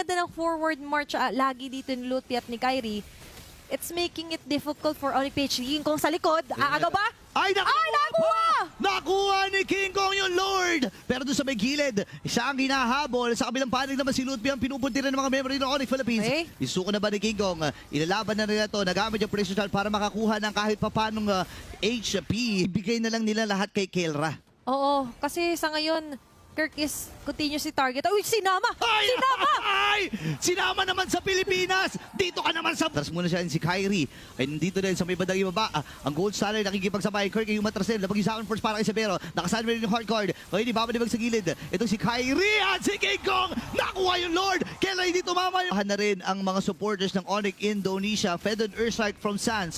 ganda ng forward march lagi dito ni Lutfi at ni Kyrie. It's making it difficult for Onyx PHG. Kung sa likod, aagaw ba? Ay, nakuha! Nakuha ni King Kong yung Lord! Pero doon sa may gilid, siya ang hinahabol. Sa kabilang panig naman si Lutfi ang pinupunti rin ng mga member ng Onyx Philippines. Okay. Isuko na ba ni King Kong? Ilalaban na rin ito. Nagamit yung pressure shot para makakuha ng kahit papanong HP. Ibigay na lang nila lahat kay Kelra. Oo, kasi sa ngayon, Kirk is continuously target. Uy, sinama! Ay! Sinama! Ay! Sinama naman sa Pilipinas! Dito ka naman sa... Tras muna siya si Kyrie. Ay nandito din sa may bandang ibaba. Ang gold standard nakikipagsabay. Kirk yung matras din. Napag-isakan first para kay Severo. Nakasan rin yung hard card. Ngayon ibabalik sa gilid. Itong si Kyrie at si King Kong. Nakuha yung Lord. Kailan hindi tumama yung... na rin ang mga supporters ng Onyx Indonesia. Fed on Earthstrike from Sans.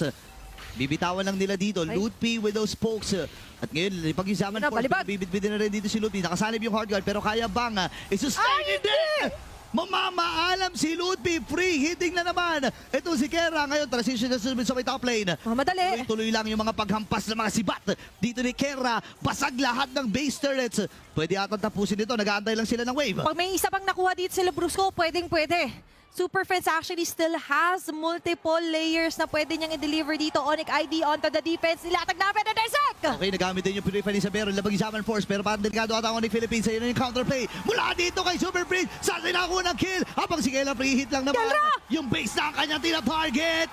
Bibitawan lang nila dito. Lutfi with those pokes. At ngayon, pag-isaman force, bibit-bitin na rin dito si Lutfi. Nakasalib yung hard guard, pero kaya bang isustain hindi! Mamamaalam si Lutfi, free hitting na naman. Ito si Kera, ngayon transition na sa may top lane. Madali. Tuloy lang yung mga paghampas ng mga sibat. Dito ni Kera, basag lahat ng base turrets. Pwede atang tapusin ito, nag-aantay lang sila ng wave. Pag may isa pang nakuha dito sila Brusco, pwedeng-pwede. Super Friends actually still has multiple layers na pwede niyang i-deliver dito. Onyx ID onto the defense. Nilatag na Federsek! Okay, nagamit din yung Purify ni Sabero. Labag-isaman force, pero parang delikado ata ang Onyx Philippines. Ayun yung counterplay. Mula dito kay Super Prince. Saan nakakuha ng kill? Habang si Kela free hit lang naman. Yung base na ang kanyang tina-target.